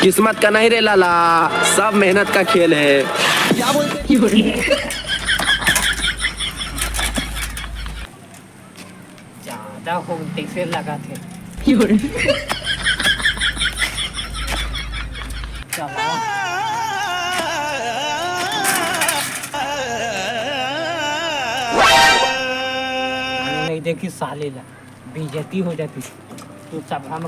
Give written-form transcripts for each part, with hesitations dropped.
किस्मत का नहीं रे लाला, सब मेहनत का खेल है। क्या बोलते? ज्यादा होते से लगा थे। चलो नहीं देखी साले ला बेइज्जती हो जाती तो सब हम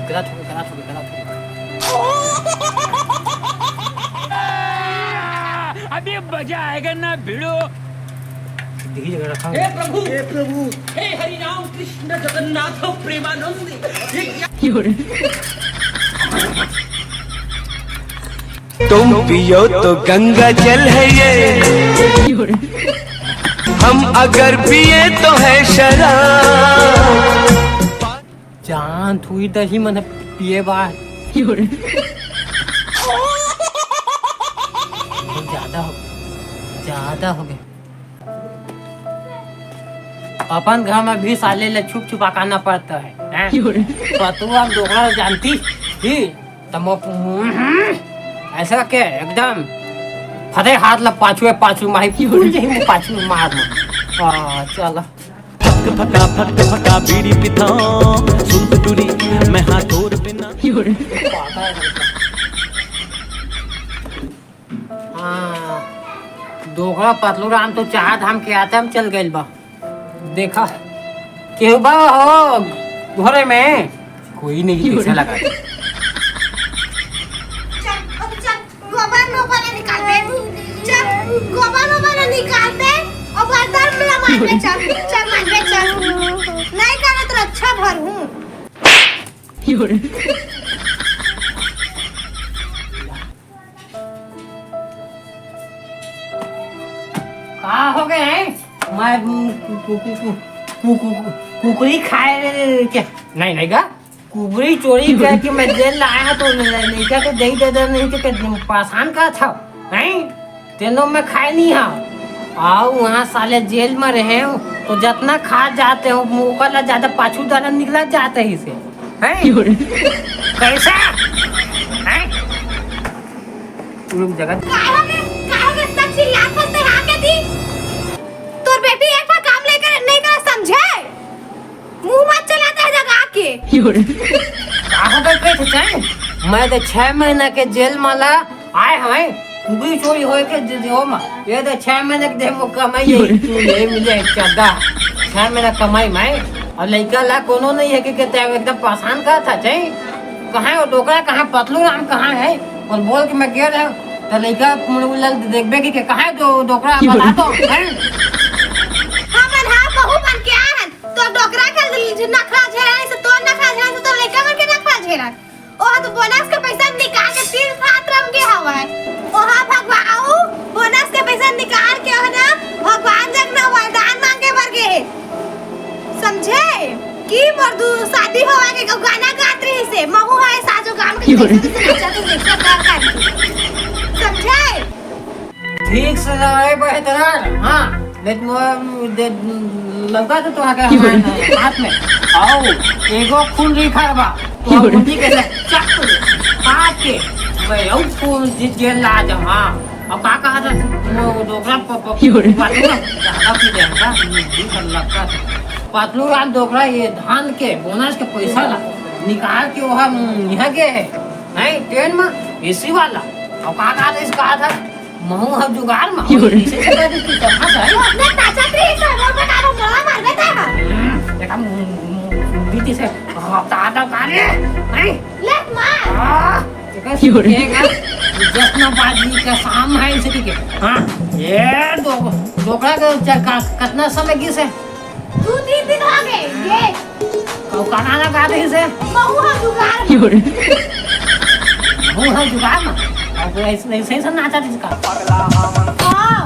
गलत हो गया। अभी मजा आएगा ना भिड़ो। हे प्रभु, हे हरि राम कृष्ण जगन्नाथ प्रेमानंद। तुम पियो तो गंगा जल है ये, हम अगर पिए तो है शराब। जान थुई दही मन पिए बार ज्यादा हो गए। अपन घर में भी साले ले छुप छुपा खाना पड़ता है। तू आप दोगला जानती थी तम ऐसा के एकदम फटे हाथ ला पाछू माही पाछू मार चला फटा फटा बीड़ी पिता सुन टूरी मैं हाथोर बिना। दोगला पतलू राम तो चाह धाम के आते हम चल गए बा। देखा केहू बा हो घरे में कोई नहीं पीछे लगा। नहीं करे तो अच्छा भर हूँ। कहाँ हो गए हैं? मैं कुकरी खाए क्या? नहीं गा कुकरी चोरी करके मैं जेल लाया तो नहीं क्या तो दही दे नहीं तो पासान का था नहीं तेनों में खाए नहीं हाँ आओ वहाँ साले जेल में रहे हो तो जितना खा जाते हो मुकला ज्यादा पाछू दाना निकला जाते ही से कैसा जगह तोर बेटी एक बार काम लेकर नहीं कर समझे मुंह मत चलाता है जगह के। मैं तो 6 महीना के जेल माला आए हमें कुकरी चोरी हो के जो में ये तो 6 महीने के कमाई ये मिले चदा 6 महीना कमाई मैं और लड़का ला कोनो नहीं है कि एकदम परेशान का था चाहिए कहाँ है वो डोकरा कहाँ पतलू राम कहाँ है और बोल के मैं गिर रहा तो लड़का देखबे कि कहाँ है जो डोकरा बता दो बहू बन के आ तो डोकरा के नखरा झेरा से तो नखरा झेरा से तो लड़का बन के नखरा झेरा ओह तो बोनस का पैसा निकाल के 3 हाथ रम के हवा है ओह भगवाओ बोनस के पैसा निकाल के हो ना भगवान जग ना वरदान मांगे वर्गे समझे की मर्दू शादी होवा के गाना गात रही से महू है साजो गाम के अच्छा तो देखा कर समझे ठीक से रहे बेहतर हां लगा तो आगे हाथ में आओ एगो खून रिखा बा तो मुंडी के चक काट के भाई औ खून जेल ला जा हां अब का कहा था डोकरा ज्यादा पी देगा नहीं लगता पतलू रात डोकरा ये धान के बोनस के पैसा ला निकाल के वहां यहां के है नहीं ट्रेन में एसी वाला अब का कहा था इसका था महू हम जुगाड़ में इसे चला दी तो कहां है ना नाचत रही सब बता दो मोला मार देता देखा बीती से ताता काले नहीं ले मार सीखेगा जश्नबाजी का शाम है इसे ठीक है। हाँ ये ढोकला का कितना समय किसे 2-3 दिन हो गए ये तो खाना खा रही से बहु हम जुगाड़ वो है जुगाड़ ना अब ऐसे ऐसे सब नाचा जिसका हां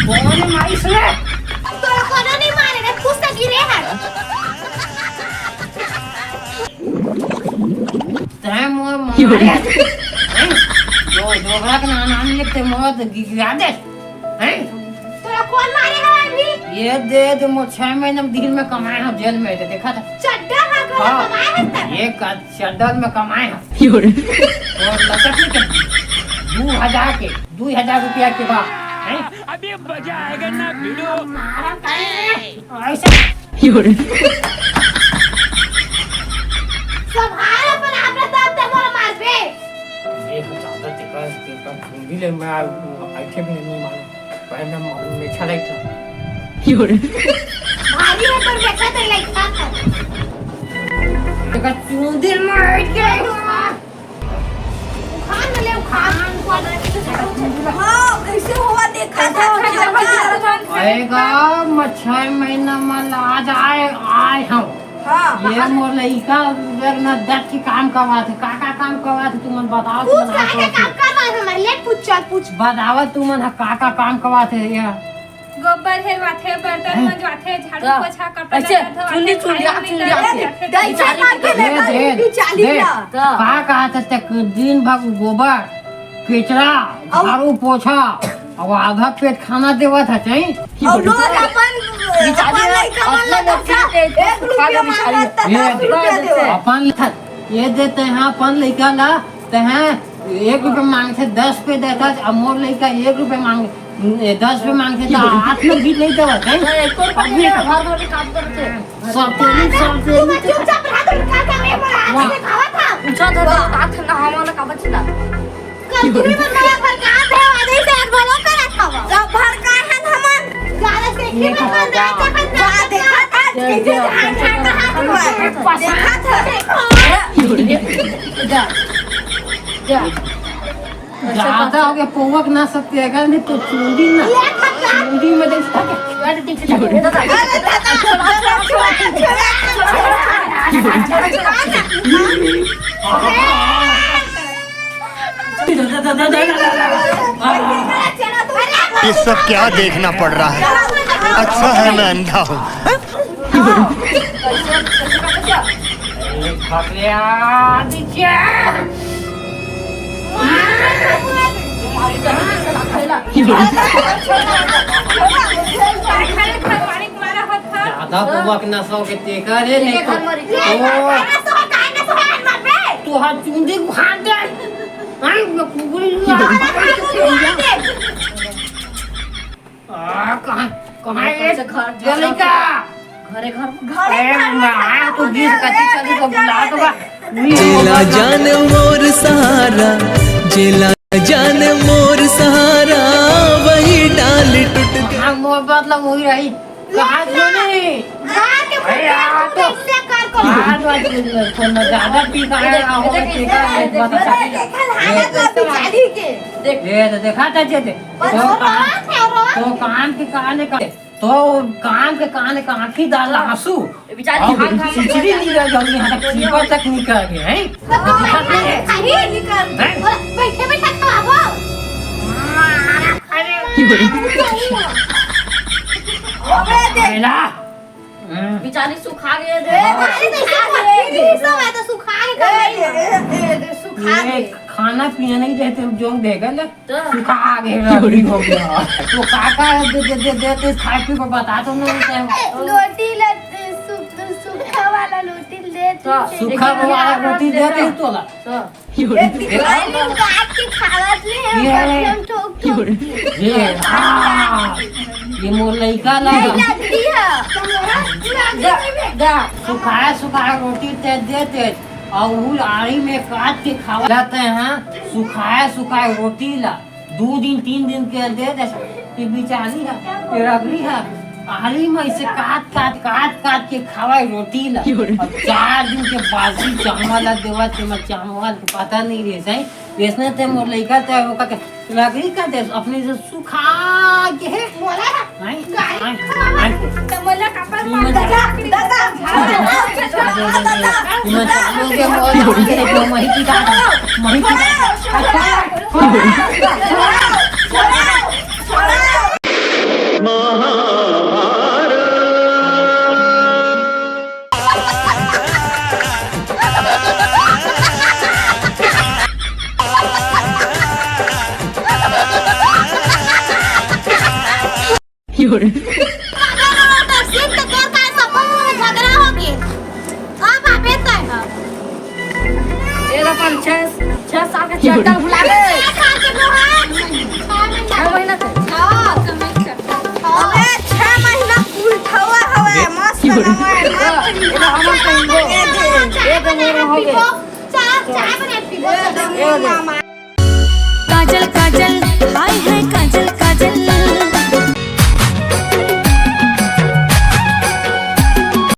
कौन मारी से तोरा कोनो नहीं मारे रे खुश से गिरे है तय मोर मारे जो ढोकला का नाम लिखते मोर गिरा दे हैं तोरा कौन मारे है अभी ये दे मो 6 महीने में दिल में कमाए हो जेल में थे देखा था चड्डा हां कमाए है तब ये चड्डल में कमाए हो और लचक के 2000 रुपया के बाद हैं अभी मजा आएगा ना भिड़ो मारा करे ऐसे सब हार अपन आपने तब तक मोर मार पे ये ज्यादा टिका ढूंढी ले मैं आइटे भी नहीं मालूम पहले में छड़ाई था भारी है पर देखा तो लइका था देखा चूंदिल में आइट गए खान में ले खान हां कैसे हुआ देखा था आएगा मैं 6 महीना में आज आए हम ये मोर लइका उधर ना दट की काम करवा थे का काम करवा थे तुमन बताओ पूछ का काम करवा हमारे ले पूछ चल पूछ बताओ तुमन का काम करवा थे ये गोबर है वाथे बर्तन मंजवाथे झाड़ू पोछा कपड़ा चुन्नी का कहा था तक दिन भर गोबर कचरा झाड़ू पोछा और आधा पेट खाना देवा था चाहिए और लोग अपन लइका अपन ये देते हैं अपन लइका ला ते हैं 1 रुपया मांगते 10 पे देता अब मोर लइका 1 रुपया मांग 10 पे मांगते तो 8 में भी नहीं देवा सब चुपचाप रहा तो का काम है बड़ा आज खावा था पूछा था हाथ ना हमारा का बचना कल तुम्हें मेरा घर का है आधे से एक भलो करा था सब भर का है हमन ज्यादा से की में बंदा का देखा था कैसे हाथ देखा था ज्यादा हो गया पोवक ना सकते अगर नहीं तो चूंदी ना चूंदी में देखा ये सब क्या देखना पड़ रहा है। अच्छा है मैं अंधा हूँ। ज्यादा पोवक ना सो के तेका रे नहीं तो हाथ चूंदी फाड़ दे मैं कुगुरी कहाँ ये लड़का घरे तो 20-25 को बुला दो जेला जान मोर सहारा जेला जान मोर सहारा वही डाल टूट गया मोर मतलब वही रही कहाँ सुनी ज्यादा टीका देखा था तो कान के काने का तो कान के काने का आँखी डाला आंसू खिचड़ी नहीं रह जाऊंगी यहाँ तक चीपा तक निकल गए हैं बैठे बैठे खाओ बेचारी सुखा गए ये खाना पीना नहीं देते जो देगा ना सुखा गए रबड़ी हो गया तो काका देते खाए पी को बता तो नहीं रोटी सूखा वाला रोटी देते सूखा वाला रोटी देते तो ला ये मोर लइका लगा सुखाया रोटी देते और आड़ी में काट के खावा जाते हैं सुखाया रोटी ला 2 दिन 3 दिन के दे कि बिचारी है रगड़ी है आली में से काट के खावाई रोटी ला और 4 दिन के बासी चावल ला देवा ते में चावल के पता नहीं रहे सही वैसने ते मोर लइका ते वो का लकड़ी का दे अपने से सुखा के है बोला तो मला कापर इमे चालू के मोर के माहिती का सिर्फ तो तोर का सब में झगड़ा हो गया अब आबे त ये अपन 6 साल का चट्टा भुला गए 6 महीना का अबे 6 महीना फूल खवा हवे मस्त एक मोर हो गए चाय बने पीबो मामा